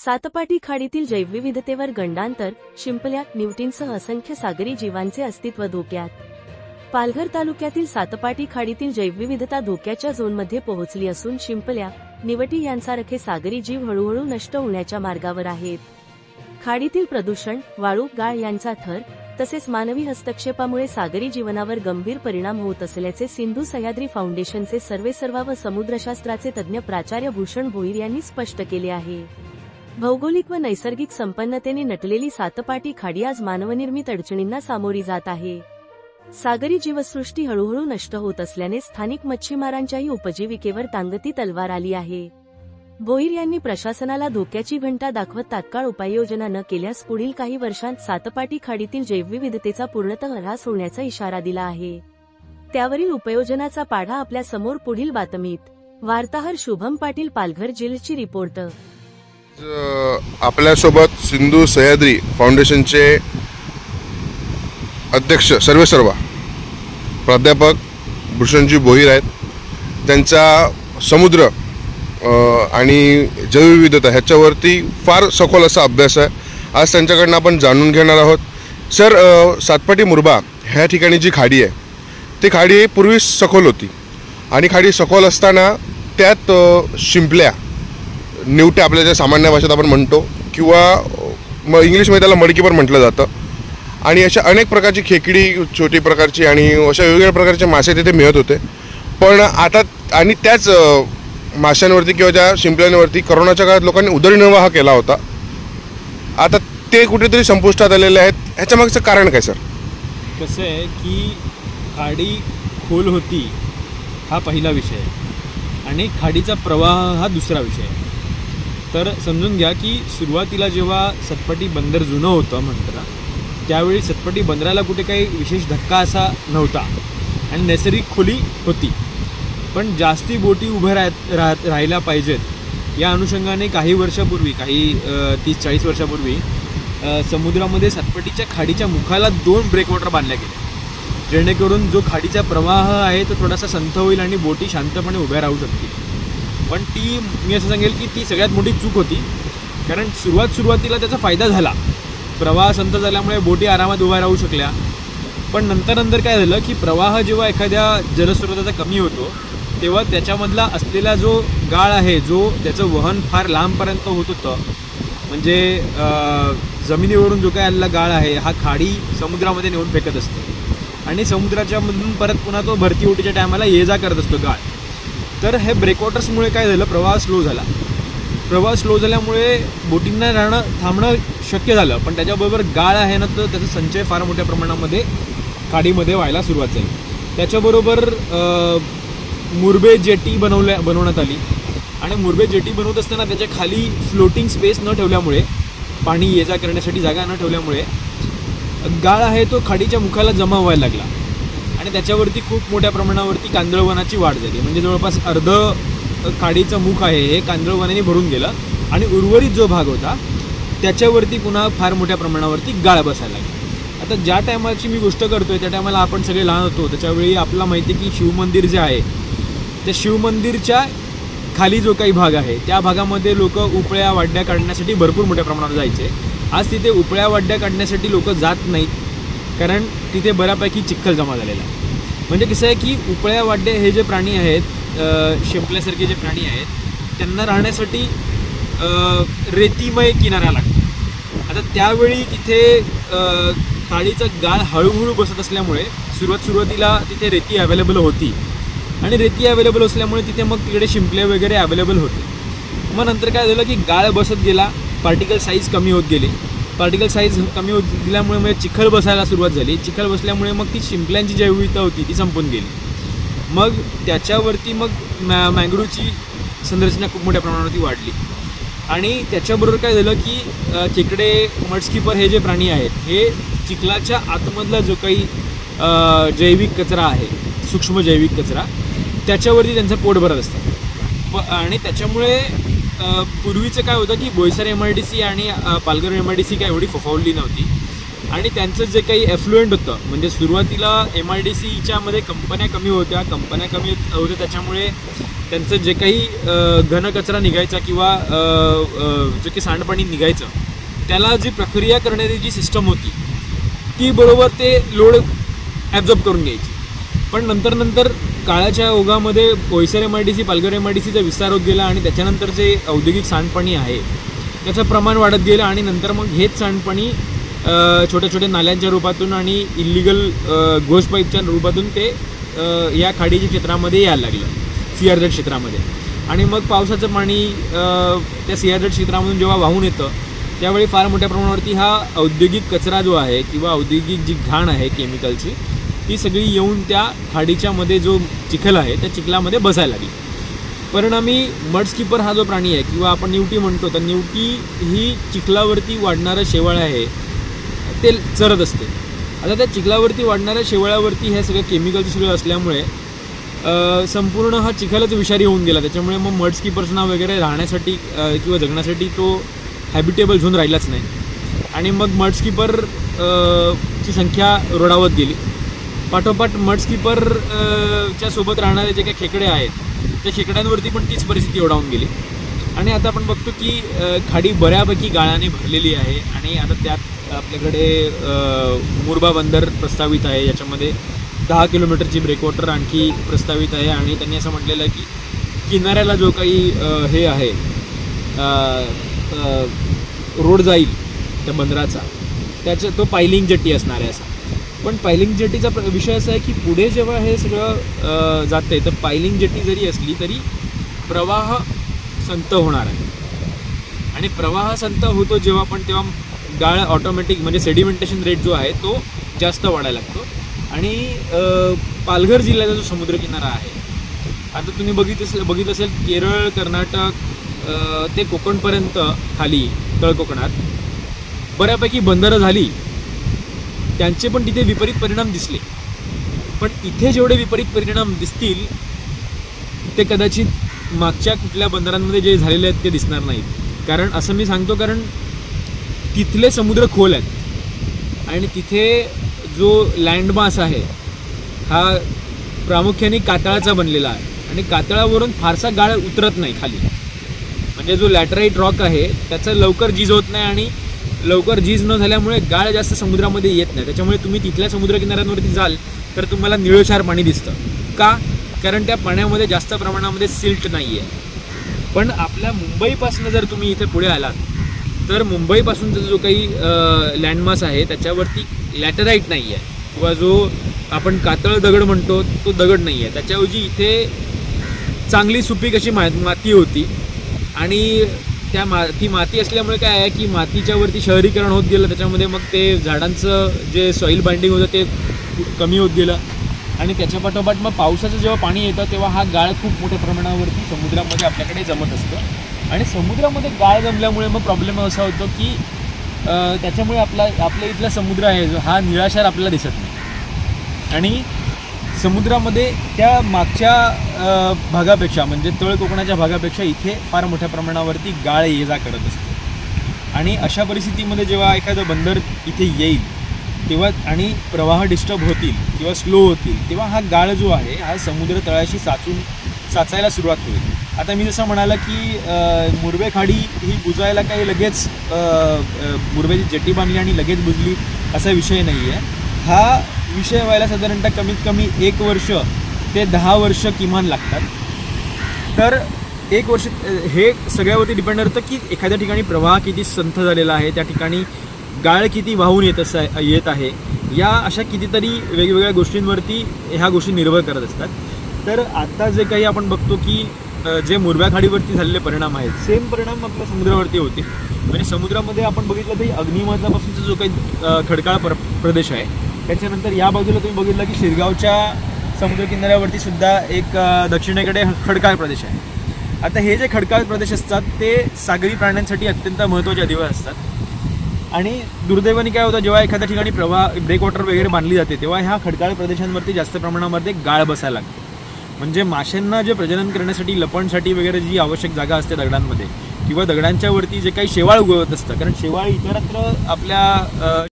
सातपाटी खाडीतील जैवविविधतेवर गंडांतर, शिंपल्या, निवटींसह असंख्य सागरी जीवांचे अस्तित्व धोक्यात. पालघर तालुक्यातील सातपाटी खाडीतील जैवविविधता धोक्याच्या झोनमध्ये पोहोचली असून शिंपल्या, निवटी यांसारखे सागरी जीव हळूहळू नष्ट होण्याच्या मार्गावर आहेत. खाडीतील प्रदूषण, वाळू, गाळ यांचा थर तसेच मानवी हस्तक्षेपामुळे सागरी जीवनावर गंभीर परिणाम होत असल्याचे सिंधू सह्याद्री फाउंडेशनचे सर्वेसर्वा व समुद्रशास्त्राचे तज्ज्ञ प्राचार्य भूषण भोईर यांनी स्पष्ट केले आहे. भौगोलिक व नैसर्गिक संपन्नतेने नटलेली सातपाटी खाडी आज मानवनिर्मित अडचणींना सामोरी जात आहे. सागरी जीवसृष्टी हळूहळू नष्ट होत असल्याने स्थानिक मच्छीमारांच्याही उपजीविकेवर तांगती तलवार आली आहे. भोईर यांनी प्रशासनाला धोक्याची घंटा दाखवत तात्काळ उपाययोजना न केल्यास पुढील काही वर्षांत सातपाटी खाडीतील जैवविविधतेचा पूर्णतः ऱ्हास होण्याचा इशारा दिला आहे. त्यावरील उपाययोजनाचा पाढा आपल्या समोर पुढील बातमीत. वार्ताहर शुभम पाटील, पालघर जिल्ह्याची रिपोर्ट. आपल्यासोबत सिंधू सह्याद्री फाउंडेशनचे अध्यक्ष सर्वेसर्वा प्राध्यापक भूषणजी भोईर आहेत. त्यांचा समुद्र आणि जैवविविधता ह्याच्यावरती फार सखोल असा अभ्यास आहे. आज त्यांच्याकडनं आपण जाणून घेणार आहोत. सर, सातपाटी मुरबा ह्या ठिकाणी जी खाडी आहे ती खाडी पूर्वी सखोल होती आणि खाडी सखोल असताना त्यात शिंपल्या, निवट्या आपल्या ज्या सामान्य भाषेत आपण म्हणतो किंवा इंग्लिशमध्ये त्याला मडकी पण म्हटलं जातं, आणि अशा अनेक प्रकारची खेकडी, छोटी प्रकारची आणि अशा वेगवेगळ्या प्रकारचे मासे तिथे मिळत होते. पण आता आणि त्याच माशांवरती किंवा ज्या शिंपल्यांवरती करोनाच्या काळात लोकांनी उदरनिर्वाह केला होता. आता ते कुठेतरी संपुष्टात आलेले आहेत. ह्याच्या मागचं कारण काय सर? कसं आहे की खाडी खोल होती हा पहिला विषय आणि खाडीचा प्रवाह हा दुसरा विषय. तर समजून घ्या की सुरुवातीला जेव्हा सतपाटी बंदर जुनं होतं म्हणतात त्यावेळी सतपाटी बंदराला कुठे काही विशेष धक्का असा नव्हता आणि नैसर्गिक खोली होती. पण जास्ती बोटी उभ्या राहायला पाहिजेत या अनुषंगाने काही वर्षापूर्वी, काही 30-40 वर्षापूर्वी समुद्रामध्ये सतपाटीच्या खाडीच्या मुखाला 2 ब्रेकवॉटर बांधल्या गेले, जेणेकरून जो खाडीचा प्रवाह आहे तो थोडासा संथ होईल आणि बोटी शांतपणे उभ्या राहू शकतील. पण मी असं सांगेल की ती सगळ्यात मोठी चूक होती. कारण सुरुवातीला त्याचा फायदा झाला. प्रवाह संत झाल्यामुळे बोटी आरामात उभ्या राहू शकल्या. पण नंतर काय झालं की प्रवाह जेव्हा एखाद्या जलस्रोताचा कमी होतो तेव्हा त्याच्यामधला असलेला जो गाळ आहे, जो त्याचं वहन फार लांबपर्यंत होत होतं, म्हणजे जमिनीवरून जो काय आलेला गाळ आहे हा खाडी समुद्रामध्ये नेऊन फेकत असतो आणि समुद्राच्या मधून परत पुन्हा तो भरती ओटीच्या टायमाला ये जा करत असतो गाळ. तर हे ब्रेकवॉटर्समुळे काय झालं, प्रवाह स्लो झाला. प्रवाह स्लो झाल्यामुळे बोटींना थांबणं शक्य झालं. पण त्याच्याबरोबर गाळ आहे ना, तर त्याचा संचय फार मोठ्या प्रमाणामध्ये खाडीमध्ये व्हायला सुरुवात झाली. त्याच्याबरोबर मुरबे जेटी बनवण्यात आली आणि मुरबे जेटी बनवत असताना त्याच्या खाली फ्लोटिंग स्पेस न ठेवल्यामुळे, पाणी ये जा करण्यासाठी जागा न ठेवल्यामुळे गाळ आहे तो खाडीच्या मुखाला जमा व्हायला लागला आणि त्याच्यावरती खूप मोठ्या प्रमाणावरती कांदळवनाची वाढ झाली. म्हणजे जवळपास अर्ध खाडीचं मुख आहे हे कांदळवनाने भरून गेलं आणि उर्वरित जो भाग होता त्याच्यावरती पुन्हा फार मोठ्या प्रमाणावरती गाळ बसायला लागली. आता ज्या टायमाची मी गोष्ट करतोय त्या टायमाला आपण सगळे लहान होतो. त्याच्यावेळी आपल्याला माहिती आहे की शिवमंदिर जे आहे त्या शिवमंदिरच्या खाली जो काही भाग आहे त्या भागामध्ये लोक उपळ्या वाड्या काढण्यासाठी भरपूर मोठ्या प्रमाणावर जायचे. आज तिथे उपळ्या वाड्या काढण्यासाठी लोक जात नाहीत, कारण तिथे बऱ्यापैकी चिखल जमा झालेला आहे. म्हणजे कसं आहे की उपळ्या वाड्या हे जे प्राणी आहेत, शिंपल्यासारखे जे प्राणी आहेत, त्यांना राहण्यासाठी रेतीमय किनारा लागतो. आता त्यावेळी तिथे खाडीचा गाळ हळूहळू बसत असल्यामुळे सुरुवातीला तिथे रेती अवेलेबल होती आणि रेती अवेलेबल असल्यामुळे तिथे मग तिकडे शिंपले वगैरे अवेलेबल होते. मग नंतर काय झालं की गाळ बसत गेला, पार्टिकल साईज कमी होत गेली. पार्टिकल साईज कमी होत गेल्यामुळे म्हणजे चिखल बसायला सुरुवात झाली. चिखल बसल्यामुळे मग ती शिंपल्यांची जैवविविधता होती ती संपून गेली. मग त्याच्यावरती मग मँग्रोवची संरचना खूप मोठ्या प्रमाणावरती वाढली आणि त्याच्याबरोबर काय झालं की खेकडे, मडस्कीपर हे जे प्राणी आहेत हे चिखलाच्या आतमधला जो काही जैविक कचरा आहे, सूक्ष्म जैविक कचरा, त्याच्यावरती त्यांचं पोट भरत असतं. आणि त्याच्यामुळे पूर्वीचं काय होतं की बोईसर MIDC आणि पालघर MIDC काय एवढी फोफावली नव्हती आणि त्यांचं जे काही एफ्लुएंट होतं, म्हणजे सुरुवातीला MIDCच्या मध्ये कंपन्या कमी होत्या त्याच्यामुळे त्यांचं जे काही घनकचरा निघायचा किंवा जे काही सांडपाणी निघायचं त्याला जी प्रक्रिया करणारी जी सिस्टम होती ती बरोबर ते लोड ॲब्झॉर्ब करून घ्यायची. पण नंतर काळाच्या ओघामध्ये बोईसर MIDC पालघर MIDCचा विस्तार होत गेला आणि त्याच्यानंतर जे औद्योगिक सांडपाणी आहे त्याचं प्रमाण वाढत गेलं आणि नंतर मग हेच सांडपाणी छोट्या छोट्या नाल्यांच्या रूपातून आणि इल्लिगल घोष पाईपच्या रूपातून ते या खाडीच्या क्षेत्रामध्ये यायला लागलं, CRZ क्षेत्रामध्ये. आणि मग पावसाचं पाणी त्या CRZ क्षेत्रामधून जेव्हा वाहून येतं त्यावेळी फार मोठ्या प्रमाणावरती हा औद्योगिक कचरा जो आहे किंवा औद्योगिक जी घाण आहे केमिकलची ती सगळी येऊन त्या खाडीच्या मध्ये जो चिखल आहे त्या चिखलामध्ये बसायला लागली. परिणामी मडस्कीपर हा जो प्राणी आहे किंवा आपण निवटी म्हणतो, तर निवटी ही चिखलावरती वाढणारं शेवाळ आहे ते चरत असते. आता त्या चिखलावरती वाढणाऱ्या शेवाळावरती हे सगळं केमिकलचं सगळं असल्यामुळे संपूर्ण हा चिखलच विषारी होऊन गेला. त्याच्यामुळे मग मडस्कीपर्सना वगैरे राहण्यासाठी किंवा जगण्यासाठी तो हॅबिटेबल झोन राहिलाच नाही आणि मग मडस्कीपर ची संख्या रोडावत गेली. पाठोपाठ मडस्कीपरच्या सोबत राहणारे जे काही खेकडे आहेत त्या खेकड्यांवरती पण तीच परिस्थिती ओढावून गेली. आणि आता आपण बघतो की खाडी बऱ्यापैकी गाळाने भरलेली आहे आणि आता त्यात आपल्याकडे मुरबा बंदर प्रस्तावित आहे, याच्यामध्ये 10 किलोमीटरची ब्रेकवॉटर आणखी प्रस्तावित आहे. आणि त्यांनी असं म्हटलेलं आहे की किनाऱ्याला जो काही हे आहे रोड जाईल त्या बंदराचा तो पायलिंग जेट्टी असणार आहे असा. पण पायलिंग जेट्टीचा विषय असा आहे की पुढे जेव्हा हे सगळं जाते तर पायलिंग जेट्टी जरी असली तरी प्रवाह संत होणार आहे आणि प्रवाह संत होतो जेव्हा पण तेव्हा गाळ ऑटोमॅटिक म्हणजे सेडिमेंटेशन रेट जो आहे तो जास्त वाढायला लागतो. आणि पालघर जिल्ह्याचा जो समुद्रकिनारा आहे, आता तुम्ही बघितलं असेल केरळ, कर्नाटक ते कोकणपर्यंत खाली तळ कोकणात बऱ्यापैकी बंदरं झाली, त्यांचे पण तिथे विपरीत परिणाम दिसले. पण इथे जेवढे विपरीत परिणाम दिसतील ते कदाचित मागच्या कुठल्या बंदरांमध्ये जे झालेले आहेत ते दिसणार नाहीत. कारण असं मी सांगतो, कारण तिथले समुद्र खोल आहेत आणि तिथे जो लँडमास आहे हा प्रामुख्याने कातळाचा बनलेला आहे आणि कातळावरून फारसा गाळ उतरत नाही खाली. म्हणजे जो लॅटराईट रॉक आहे त्याचं लवकर झीज होत नाही आणि लवकर झीज न झाल्यामुळे गाळ जास्त समुद्रामध्ये येत नाही. त्याच्यामुळे तुम्ही तिथल्या समुद्रकिनाऱ्यांवरती जाल तर तुम्हाला निळशार पाणी दिसतं. का? कारण त्या पाण्यामध्ये जास्त प्रमाणामध्ये सिल्ट नाही आहे. पण आपल्या मुंबईपासून जर तुम्ही इथे पुढे आलात तर मुंबईपासूनचा जो काही लँडमास आहे त्याच्यावरती लॅटराईट नाही आहे किंवा जो आपण कातळ दगड म्हणतो तो दगड नाही आहे. त्याच्याऐवजी इथे चांगली सुपीक अशी माती होती आणि ती माती असल्यामुळे काय आहे की मातीच्या वरती शहरीकरण होत गेलं, त्याच्यामध्ये मग ते झाडांचं जे सॉईल बाइंडिंग होतं ते कमी होत गेलं आणि त्याच्या पाठोपाठ मग पावसाचं जेव्हा पाणी येतं तेव्हा हा गाळ खूप मोठ्या प्रमाणावरती समुद्रामध्ये आपल्याकडे जमत असतं आणि समुद्रामध्ये गाळ जमल्यामुळे मग प्रॉब्लेम असा होतो की त्याच्यामुळे आपल्या इथला समुद्र आहे हा निळाशार आपल्याला दिसत नाही आणि समुद्रामध्ये त्या मागच्या भागापेक्षा म्हणजे तळ कोकणाच्या भागापेक्षा इथे फार मोठ्या प्रमाणावरती गाळ ये जा करत असतो. आणि अशा परिस्थितीमध्ये जेव्हा एखादं बंदर इथे येईल तेव्हा आणि प्रवाह डिस्टर्ब होतील किंवा स्लो होतील तेव्हा हा गाळ जो आहे हा समुद्र तळाशी साचायला सुरुवात होईल. आता मी जसं म्हणालं की मुरबे खाडी ही बुजायला काही लगेच मुरबेची जेट्टी बांधली आणि लगेच बुजली असा विषय नाही आहे. हा विषय व्हायला साधारणतः कमीत कमी 1 वर्ष ते 10 वर्ष किमान लागतात. तर 1 वर्ष हे सगळ्यावरती डिपेंड करतं की एखाद्या ठिकाणी प्रवाह किती संथ झालेला आहे, त्या ठिकाणी गाळ किती वाहून येत आहे, या अशा कितीतरी वेगवेगळ्या गोष्टींवरती ह्या गोष्टी निर्भर करत असतात. तर आता जे काही आपण बघतो की जे मुरब्या खाडीवरती झालेले परिणाम आहेत सेम परिणाम आपल्या समुद्रावरती होते. म्हणजे समुद्रामध्ये आपण बघितलं तरी अग्निमातापासूनचा जो काही खडकाळ प्रदेश आहे त्याच्यानंतर या बाजूला तुम्ही बघितलं की शिरगावच्या समुद्रकिनाऱ्यावरती सुद्धा एक दक्षिणेकडे खडकाळ प्रदेश आहे. आता हे जे खडकाळ प्रदेश असतात ते सागरी प्राण्यांसाठी अत्यंत महत्त्वाचे अधिवास असतात आणि दुर्दैवाने काय होतं जेव्हा एखाद्या ठिकाणी ब्रेकवॉटर वगैरे बांधली जाते तेव्हा ह्या खडकाळ प्रदेशांवरती जास्त प्रमाणामध्ये गाळ बसायला लागते. म्हणजे माशांना जे प्रजनन करण्यासाठी लपणसाठी वगैरे जी आवश्यक जागा असते दगडांमध्ये किंवा दगडांच्या वरती जे काही शेवाळ उगवत असतं, कारण शेवाळ इतरत्र आपल्या